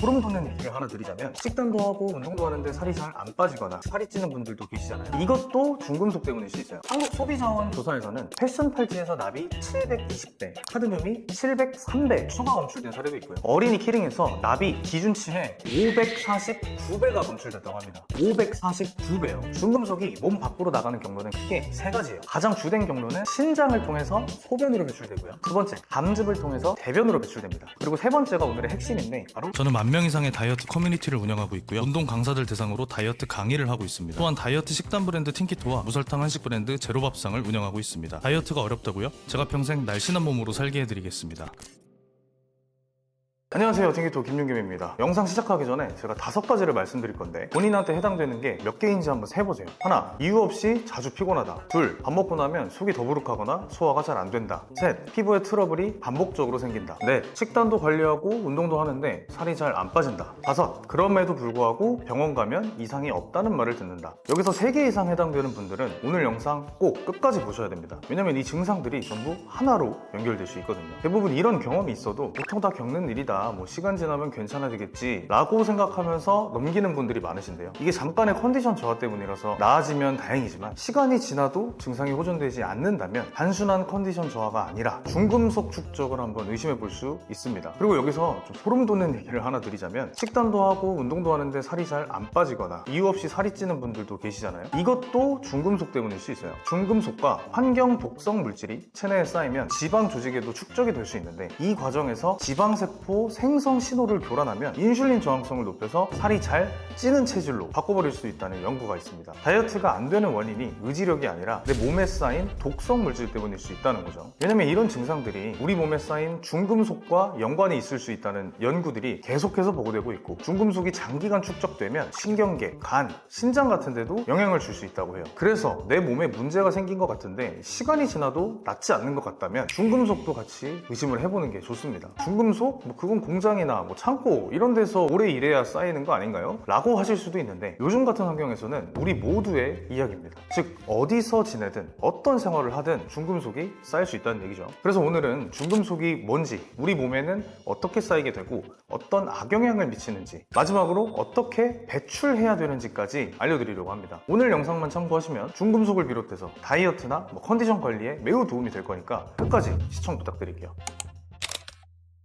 소름 돋는 얘기를 하나 드리자면, 식단도 하고 운동도 하는데 살이 잘 안 빠지거나 살이 찌는 분들도 계시잖아요. 이것도 중금속 때문일 수 있어요. 한국 소비자원 조사에서는 패션 팔찌에서 납이 720배, 카드뮴이 703배 추가 검출된 사례도 있고요. 어린이 키링에서 납이 기준치에 549배가 검출됐다고 합니다. 549배요. 중금속이 몸 밖으로 나가는 경로는 크게 세 가지예요. 가장 주된 경로는 신장을 통해서 소변으로 배출되고요. 두 번째, 담즙을 통해서 대변으로 배출됩니다. 그리고 세 번째가 오늘의 핵심인데 바로 저는 10,000명 이상의 다이어트 커뮤니티를 운영하고 있고요. 운동 강사들 대상으로 다이어트 강의를 하고 있습니다. 또한 다이어트 식단 브랜드 틴키토와 무설탕 한식 브랜드 제로밥상을 운영하고 있습니다. 다이어트가 어렵다고요? 제가 평생 날씬한 몸으로 살게 해드리겠습니다. 안녕하세요, 틴키토 김윤겸입니다. 영상 시작하기 전에 제가 5가지를 말씀드릴 건데 본인한테 해당되는 게 몇 개인지 한번 세보세요. 하나, 이유 없이 자주 피곤하다. 둘, 밥 먹고 나면 속이 더부룩하거나 소화가 잘 안 된다. 셋, 피부에 트러블이 반복적으로 생긴다. 넷, 식단도 관리하고 운동도 하는데 살이 잘 안 빠진다. 다섯, 그럼에도 불구하고 병원 가면 이상이 없다는 말을 듣는다. 여기서 3개 이상 해당되는 분들은 오늘 영상 꼭 끝까지 보셔야 됩니다. 왜냐면 이 증상들이 전부 하나로 연결될 수 있거든요. 대부분 이런 경험이 있어도 보통 다 겪는 일이다, 뭐 시간 지나면 괜찮아지겠지 라고 생각하면서 넘기는 분들이 많으신데요. 이게 잠깐의 컨디션 저하 때문이라서 나아지면 다행이지만 시간이 지나도 증상이 호전되지 않는다면 단순한 컨디션 저하가 아니라 중금속 축적을 한번 의심해 볼 수 있습니다. 그리고 여기서 좀 소름 돋는 얘기를 하나 드리자면, 식단도 하고 운동도 하는데 살이 잘 안 빠지거나 이유 없이 살이 찌는 분들도 계시잖아요. 이것도 중금속 때문일 수 있어요. 중금속과 환경 독성 물질이 체내에 쌓이면 지방 조직에도 축적이 될 수 있는데, 이 과정에서 지방세포 생성 신호를 교란하면 인슐린 저항성을 높여서 살이 잘 찌는 체질로 바꿔버릴 수 있다는 연구가 있습니다. 다이어트가 안 되는 원인이 의지력이 아니라 내 몸에 쌓인 독성 물질 때문일 수 있다는 거죠. 왜냐면 이런 증상들이 우리 몸에 쌓인 중금속과 연관이 있을 수 있다는 연구들이 계속해서 보고되고 있고, 중금속이 장기간 축적되면 신경계, 간, 신장 같은 데도 영향을 줄 수 있다고 해요. 그래서 내 몸에 문제가 생긴 것 같은데 시간이 지나도 낫지 않는 것 같다면 중금속도 같이 의심을 해보는 게 좋습니다. 중금속? 뭐 그건 공장이나 뭐 창고 이런 데서 오래 일해야 쌓이는 거 아닌가요? 라고 하실 수도 있는데, 요즘 같은 환경에서는 우리 모두의 이야기입니다. 즉 어디서 지내든 어떤 생활을 하든 중금속이 쌓일 수 있다는 얘기죠. 그래서 오늘은 중금속이 뭔지, 우리 몸에는 어떻게 쌓이게 되고 어떤 악영향을 미치는지, 마지막으로 어떻게 배출해야 되는지까지 알려드리려고 합니다. 오늘 영상만 참고하시면 중금속을 비롯해서 다이어트나 컨디션 관리에 매우 도움이 될 거니까 끝까지 시청 부탁드릴게요.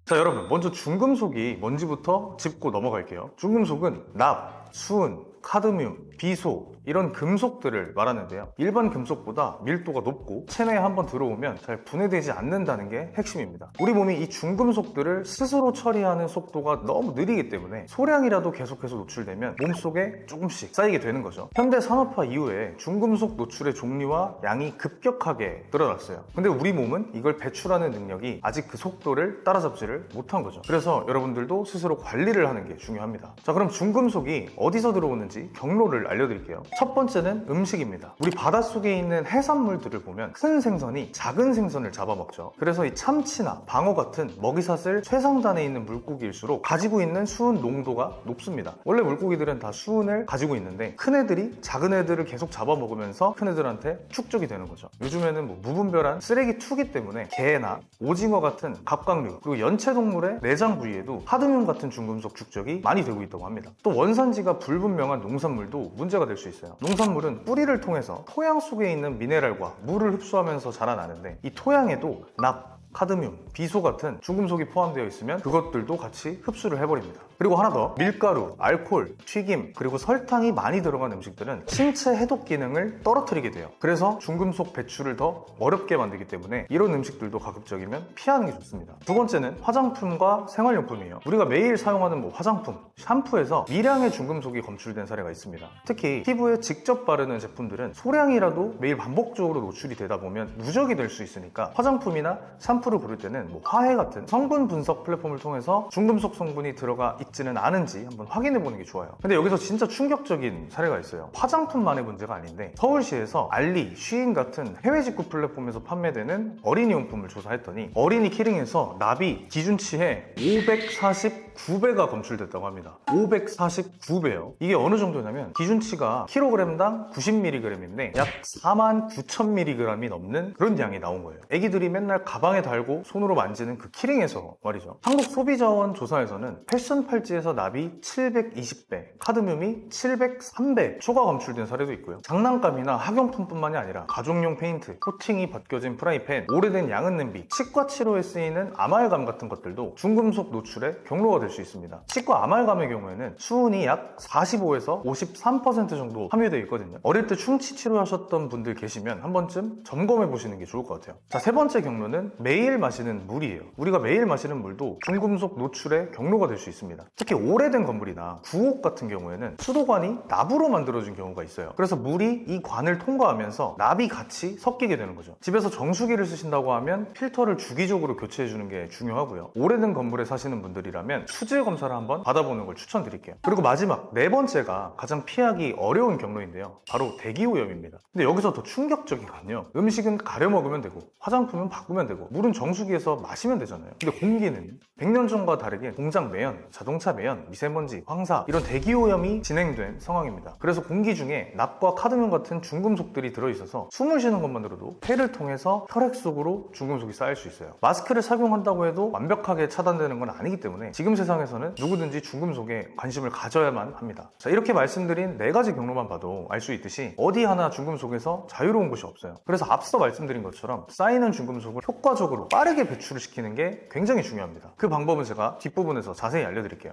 자, 여러분, 먼저 중금속이 뭔지부터 짚고 넘어갈게요. 중금속은 납, 수은, 카드뮴, 비소 이런 금속들을 말하는데요. 일반 금속보다 밀도가 높고 체내에 한번 들어오면 잘 분해되지 않는다는 게 핵심입니다. 우리 몸이 이 중금속들을 스스로 처리하는 속도가 너무 느리기 때문에 소량이라도 계속해서 노출되면 몸속에 조금씩 쌓이게 되는 거죠. 현대 산업화 이후에 중금속 노출의 종류와 양이 급격하게 늘어났어요. 근데 우리 몸은 이걸 배출하는 능력이 아직 그 속도를 따라잡지를 못한 거죠. 그래서 여러분들도 스스로 관리를 하는 게 중요합니다. 자, 그럼 중금속이 어디서 들어오는지 경로를 알려드릴게요. 첫 번째는 음식입니다. 우리 바닷속에 있는 해산물들을 보면 큰 생선이 작은 생선을 잡아먹죠. 그래서 이 참치나 방어 같은 먹이사슬 최상단에 있는 물고기일수록 가지고 있는 수은 농도가 높습니다. 원래 물고기들은 다 수은을 가지고 있는데 큰 애들이 작은 애들을 계속 잡아먹으면서 큰 애들한테 축적이 되는 거죠. 요즘에는 무분별한 쓰레기 투기 때문에 게나 오징어 같은 갑각류, 그리고 연체동물의 내장 부위에도 카드뮴 같은 중금속 축적이 많이 되고 있다고 합니다. 또 원산지가 불분명한 농산물도 문제가 될 수 있어요. 농산물은 뿌리를 통해서 토양 속에 있는 미네랄과 물을 흡수하면서 자라나는데, 이 토양에도 납, 카드뮴, 비소 같은 중금속이 포함되어 있으면 그것들도 같이 흡수를 해버립니다. 그리고 하나 더, 밀가루, 알코올, 튀김, 그리고 설탕이 많이 들어간 음식들은 신체 해독 기능을 떨어뜨리게 돼요. 그래서 중금속 배출을 더 어렵게 만들기 때문에 이런 음식들도 가급적이면 피하는 게 좋습니다. 두 번째는 화장품과 생활용품이에요. 우리가 매일 사용하는 화장품, 샴푸에서 미량의 중금속이 검출된 사례가 있습니다. 특히 피부에 직접 바르는 제품들은 소량이라도 매일 반복적으로 노출이 되다 보면 누적이 될 수 있으니까 화장품이나 샴푸를 고를 때는 화해 같은 성분 분석 플랫폼을 통해서 중금속 성분이 들어가 있지는 않은지 한번 확인해 보는 게 좋아요. 근데 여기서 진짜 충격적인 사례가 있어요. 화장품만의 문제가 아닌데, 서울시에서 알리, 쉬인 같은 해외 직구 플랫폼에서 판매되는 어린이 용품을 조사했더니 어린이 키링에서 납이 기준치에 549 9배가 검출됐다고 합니다. 549배요. 이게 어느 정도냐면 기준치가 킬로그램당 90mg인데 약 49,000mg이 넘는 그런 양이 나온 거예요. 애기들이 맨날 가방에 달고 손으로 만지는 그 키링에서 말이죠. 한국 소비자원 조사에서는 패션 팔찌에서 납이 720배, 카드뮴이 703배 초과 검출된 사례도 있고요. 장난감이나 학용품뿐만이 아니라 가족용 페인트, 코팅이 벗겨진 프라이팬, 오래된 양은 냄비, 치과 치료에 쓰이는 아말감 같은 것들도 중금속 노출의 경로가 될 수 있습니다. 치과 아말감의 경우에는 수은이 약 45에서 53% 정도 함유되어 있거든요. 어릴 때 충치 치료하셨던 분들 계시면 한 번쯤 점검해 보시는 게 좋을 것 같아요. 자, 세 번째 경로는 매일 마시는 물이에요. 우리가 매일 마시는 물도 중금속 노출의 경로가 될 수 있습니다. 특히 오래된 건물이나 구옥 같은 경우에는 수도관이 납으로 만들어진 경우가 있어요. 그래서 물이 이 관을 통과하면서 납이 같이 섞이게 되는 거죠. 집에서 정수기를 쓰신다고 하면 필터를 주기적으로 교체해 주는 게 중요하고요. 오래된 건물에 사시는 분들이라면 수질 검사를 한번 받아보는 걸 추천드릴게요. 그리고 마지막 네 번째가 가장 피하기 어려운 경로인데요. 바로 대기오염입니다. 근데 여기서 더 충격적인 건요. 음식은 가려 먹으면 되고 화장품은 바꾸면 되고 물은 정수기에서 마시면 되잖아요. 근데 공기는 100년 전과 다르게 공장 매연, 자동차 매연, 미세먼지, 황사 이런 대기오염이 진행된 상황입니다. 그래서 공기 중에 납과 카드뮴 같은 중금속들이 들어있어서 숨을 쉬는 것만으로도 폐를 통해서 혈액 속으로 중금속이 쌓일 수 있어요. 마스크를 착용한다고 해도 완벽하게 차단되는 건 아니기 때문에 지금 세상에서는 누구든지 중금속에 관심을 가져야만 합니다. 자, 이렇게 말씀드린 네 가지 경로만 봐도 알 수 있듯이 어디 하나 중금속에서 자유로운 곳이 없어요. 그래서 앞서 말씀드린 것처럼 쌓이는 중금속을 효과적으로 빠르게 배출을 시키는 게 굉장히 중요합니다. 그 방법은 제가 뒷부분에서 자세히 알려드릴게요.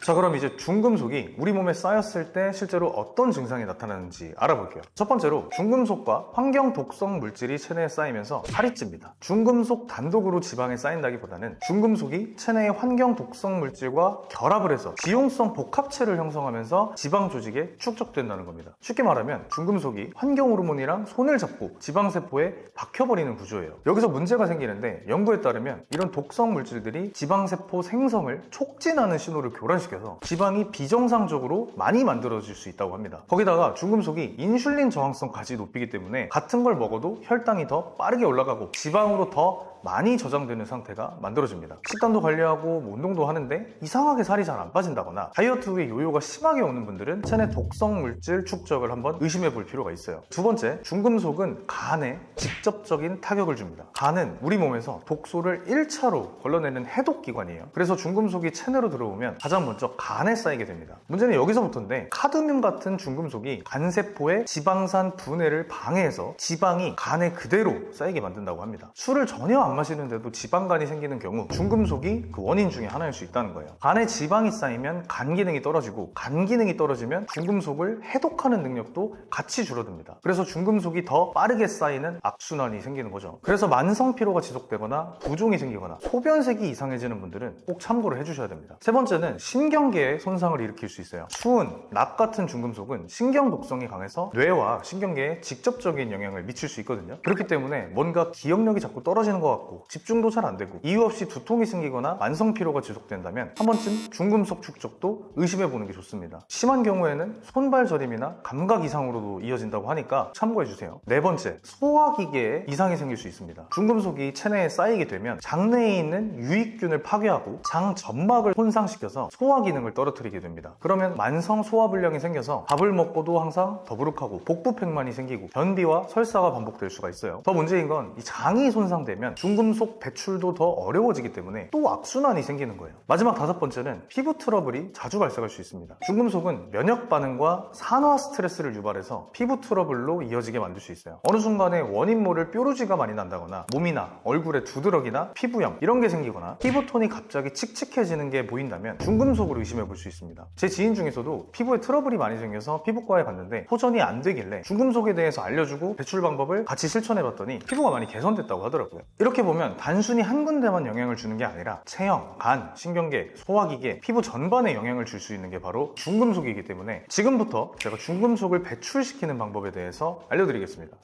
자, 그럼 이제 중금속이 우리 몸에 쌓였을 때 실제로 어떤 증상이 나타나는지 알아볼게요. 첫 번째로 중금속과 환경 독성 물질이 체내에 쌓이면서 살이 찝니다. 중금속 단독으로 지방에 쌓인다기보다는 중금속이 체내의 환경 독성 물질과 결합을 해서 지용성 복합체를 형성하면서 지방 조직에 축적된다는 겁니다. 쉽게 말하면 중금속이 환경 호르몬이랑 손을 잡고 지방세포에 박혀버리는 구조예요. 여기서 문제가 생기는데 연구에 따르면 이런 독성 물질들이 지방세포 생성을 촉진하는 신호를 교란시켜요. 지방이 비정상적으로 많이 만들어질 수 있다고 합니다. 거기다가 중금속이 인슐린 저항성까지 높이기 때문에 같은 걸 먹어도 혈당이 더 빠르게 올라가고 지방으로 더 많이 저장되는 상태가 만들어집니다. 식단도 관리하고 운동도 하는데 이상하게 살이 잘 안 빠진다거나 다이어트 후에 요요가 심하게 오는 분들은 체내 독성 물질 축적을 한번 의심해 볼 필요가 있어요. 두 번째, 중금속은 간에 직접적인 타격을 줍니다. 간은 우리 몸에서 독소를 1차로 걸러내는 해독기관이에요. 그래서 중금속이 체내로 들어오면 가장 먼저 간에 쌓이게 됩니다. 문제는 여기서부터인데 카드뮴 같은 중금속이 간세포의 지방산 분해를 방해해서 지방이 간에 그대로 쌓이게 만든다고 합니다. 술을 전혀 안 마시는데도 지방간이 생기는 경우 중금속이 그 원인 중에 하나일 수 있다는 거예요. 간에 지방이 쌓이면 간 기능이 떨어지고 간 기능이 떨어지면 중금속을 해독하는 능력도 같이 줄어듭니다. 그래서 중금속이 더 빠르게 쌓이는 악순환이 생기는 거죠. 그래서 만성 피로가 지속되거나 부종이 생기거나 소변색이 이상해지는 분들은 꼭 참고를 해주셔야 됩니다. 세 번째는 신경계에 손상을 일으킬 수 있어요. 수은, 납 같은 중금속은 신경 독성이 강해서 뇌와 신경계에 직접적인 영향을 미칠 수 있거든요. 그렇기 때문에 뭔가 기억력이 자꾸 떨어지는 것 같고 집중도 잘 안 되고 이유 없이 두통이 생기거나 만성 피로가 지속된다면 한 번쯤 중금속 축적도 의심해 보는 게 좋습니다. 심한 경우에는 손발 저림이나 감각 이상으로도 이어진다고 하니까 참고해 주세요. 네 번째, 소화기계에 이상이 생길 수 있습니다. 중금속이 체내에 쌓이게 되면 장내에 있는 유익균을 파괴하고 장 점막을 손상시켜서 소화 기능을 떨어뜨리게 됩니다. 그러면 만성 소화불량이 생겨서 밥을 먹고도 항상 더부룩하고 복부팽만이 생기고 변비와 설사가 반복될 수가 있어요. 더 문제인 건 이 장이 손상되면 중금속 배출도 더 어려워지기 때문에 또 악순환이 생기는 거예요. 마지막 다섯 번째는 피부 트러블이 자주 발생할 수 있습니다. 중금속은 면역 반응과 산화 스트레스를 유발해서 피부 트러블로 이어지게 만들 수 있어요. 어느 순간에 원인 모를 뾰루지가 많이 난다거나 몸이나 얼굴에 두드러기나 피부염 이런 게 생기거나 피부톤이 갑자기 칙칙해지는 게 보인다면 중금속으로 의심해 볼 수 있습니다. 제 지인 중에서도 피부에 트러블이 많이 생겨서 피부과에 갔는데 호전이 안 되길래 중금속에 대해서 알려주고 배출 방법을 같이 실천해 봤더니 피부가 많이 개선됐다고 하더라고요. 이렇게 보면 단순히 한 군데만 영향을 주는 게 아니라 체형, 간, 신경계, 소화기계, 피부 전반에 영향을 줄 수 있는 게 바로 중금속이기 때문에 지금부터 제가 중금속을 배출시키는 방법에 대해서 알려드리겠습니다.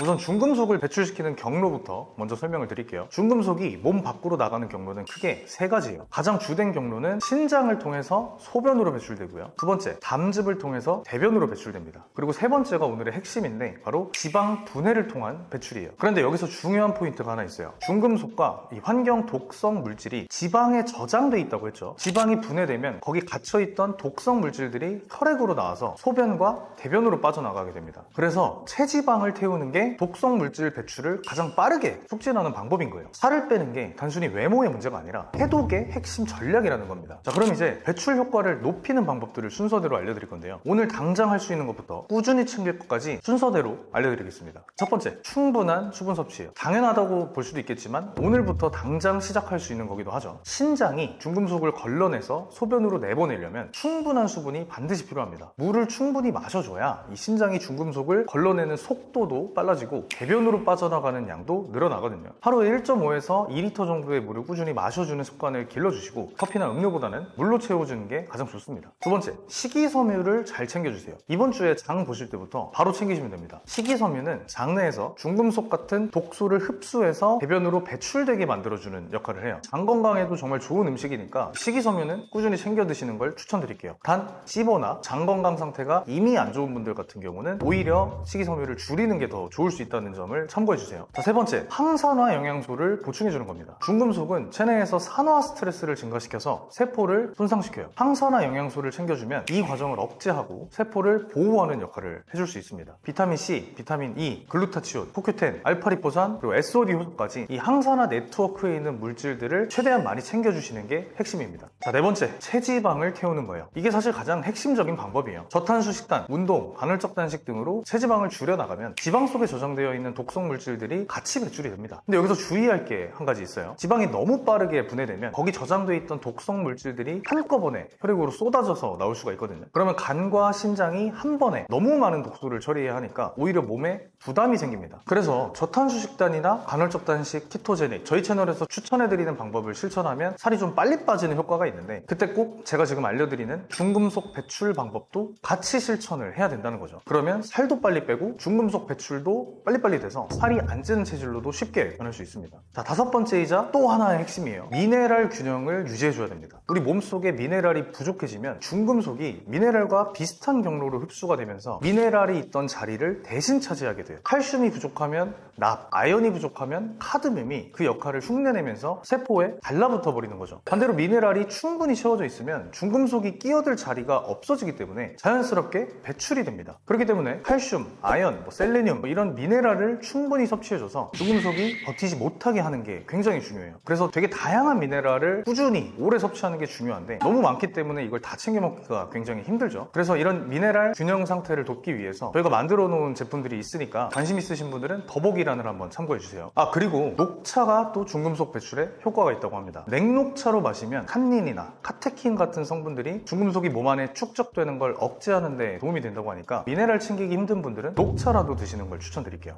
우선 중금속을 배출시키는 경로부터 먼저 설명을 드릴게요. 중금속이 몸 밖으로 나가는 경로는 크게 세 가지예요. 가장 주된 경로는 신장을 통해서 소변으로 배출되고요. 두 번째, 담즙을 통해서 대변으로 배출됩니다. 그리고 세 번째가 오늘의 핵심인데 바로 지방 분해를 통한 배출이에요. 그런데 여기서 중요한 포인트가 하나 있어요. 중금속과 이 환경 독성 물질이 지방에 저장돼 있다고 했죠. 지방이 분해되면 거기 갇혀있던 독성 물질들이 혈액으로 나와서 소변과 대변으로 빠져나가게 됩니다. 그래서 체지방을 태우는 게 독성 물질 배출을 가장 빠르게 촉진하는 방법인 거예요. 살을 빼는 게 단순히 외모의 문제가 아니라 해독의 핵심 전략이라는 겁니다. 자, 그럼 이제 배출 효과를 높이는 방법들을 순서대로 알려드릴 건데요. 오늘 당장 할 수 있는 것부터 꾸준히 챙길 것까지 순서대로 알려드리겠습니다. 첫 번째, 충분한 수분 섭취예요. 당연하다고 볼 수도 있겠지만 오늘부터 당장 시작할 수 있는 거기도 하죠. 신장이 중금속을 걸러내서 소변으로 내보내려면 충분한 수분이 반드시 필요합니다. 물을 충분히 마셔줘야 이 신장이 중금속을 걸러내는 속도도 빨라지고 대변으로 빠져나가는 양도 늘어나거든요. 하루에 1.5에서 2리터 정도의 물을 꾸준히 마셔주는 습관을 길러주시고 커피나 음료보다는 물로 채워주는 게 가장 좋습니다. 두 번째, 식이섬유를 잘 챙겨주세요. 이번 주에 장 보실 때부터 바로 챙기시면 됩니다. 식이섬유는 장내에서 중금속 같은 독소를 흡수해서 대변으로 배출되게 만들어주는 역할을 해요. 장 건강에도 정말 좋은 음식이니까 식이섬유는 꾸준히 챙겨 드시는 걸 추천드릴게요. 단 씹어나 장 건강 상태가 이미 안 좋은 분들 같은 경우는 오히려 식이섬유를 줄이는 게 더 좋을 수 있다는 점을 참고해주세요. 자, 세 번째, 항산화 영양소를 보충해주는 겁니다. 중금속은 체내에서 산화 스트레스를 증가시켜서 세포를 손상시켜요. 항산화 영양소를 챙겨주면 이 과정을 억제하고 세포를 보호하는 역할을 해줄 수 있습니다. 비타민 C, 비타민 E, 글루타치온, 코큐텐, 알파리포산, 그리고 SOD 효소까지 이 항산화 네트워크에 있는 물질들을 최대한 많이 챙겨주시는 게 핵심입니다. 자, 네 번째, 체지방을 태우는 거예요. 이게 사실 가장 핵심적인 방법이에요. 저탄수 식단, 운동, 간헐적 단식 등으로 체지방을 줄여나가면 지방 속에 저장되어 있는 독성 물질들이 같이 배출이 됩니다. 근데 여기서 주의할 게 한 가지 있어요. 지방이 너무 빠르게 분해되면 거기 저장되어 있던 독성 물질들이 한꺼번에 혈액으로 쏟아져서 나올 수가 있거든요. 그러면 간과 신장이 한 번에 너무 많은 독소를 처리해야 하니까 오히려 몸에 부담이 생깁니다. 그래서 저탄수 식단이나 간헐적 단식, 키토제닉 저희 채널에서 추천해드리는 방법을 실천하면 살이 좀 빨리 빠지는 효과가 있는데 그때 꼭 제가 지금 알려드리는 중금속 배출 방법도 같이 실천을 해야 된다는 거죠. 그러면 살도 빨리 빼고 중금속 배출도 빨리빨리 돼서 살이 안 찌는 체질로도 쉽게 변할 수 있습니다. 자, 다섯 번째이자 또 하나의 핵심이에요. 미네랄 균형을 유지해줘야 됩니다. 우리 몸속에 미네랄이 부족해지면 중금속이 미네랄과 비슷한 경로로 흡수가 되면서 미네랄이 있던 자리를 대신 차지하게 돼요. 칼슘이 부족하면 납, 아연이 부족하면 카드뮴이 그 역할을 흉내내면서 세포에 달라붙어 버리는 거죠. 반대로 미네랄이 충분히 채워져 있으면 중금속이 끼어들 자리가 없어지기 때문에 자연스럽게 배출이 됩니다. 그렇기 때문에 칼슘, 아연, 셀레늄 이런 미네랄을 충분히 섭취해줘서 중금속이 버티지 못하게 하는 게 굉장히 중요해요. 그래서 되게 다양한 미네랄을 꾸준히 오래 섭취하는 게 중요한데 너무 많기 때문에 이걸 다 챙겨 먹기가 굉장히 힘들죠. 그래서 이런 미네랄 균형 상태를 돕기 위해서 저희가 만들어 놓은 제품들이 있으니까 관심 있으신 분들은 더보기란을 한번 참고해 주세요. 아, 그리고 녹차가 또 중금속 배출에 효과가 있다고 합니다. 냉녹차로 마시면 칸닌이나 카테킨 같은 성분들이 중금속이 몸 안에 축적되는 걸 억제하는 데 도움이 된다고 하니까 미네랄 챙기기 힘든 분들은 녹차라도 드시는 걸 추천드릴게요.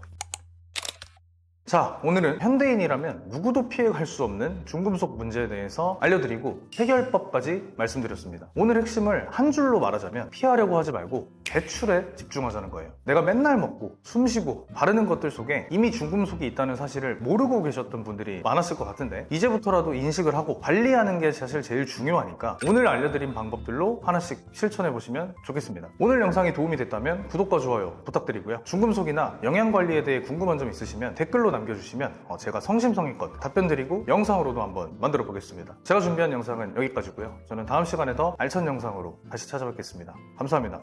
자, 오늘은 현대인이라면 누구도 피해갈 수 없는 중금속 문제에 대해서 알려드리고 해결법까지 말씀드렸습니다. 오늘 핵심을 한 줄로 말하자면 피하려고 하지 말고 배출에 집중하자는 거예요. 내가 맨날 먹고 숨쉬고 바르는 것들 속에 이미 중금속이 있다는 사실을 모르고 계셨던 분들이 많았을 것 같은데 이제부터라도 인식을 하고 관리하는 게 사실 제일 중요하니까 오늘 알려드린 방법들로 하나씩 실천해 보시면 좋겠습니다. 오늘 영상이 도움이 됐다면 구독과 좋아요 부탁드리고요. 중금속이나 영양관리에 대해 궁금한 점 있으시면 댓글로 남겨주시면 제가 성심성의껏 답변 드리고 영상으로도 한번 만들어 보겠습니다. 제가 준비한 영상은 여기까지고요. 저는 다음 시간에 더 알찬 영상으로 다시 찾아뵙겠습니다. 감사합니다.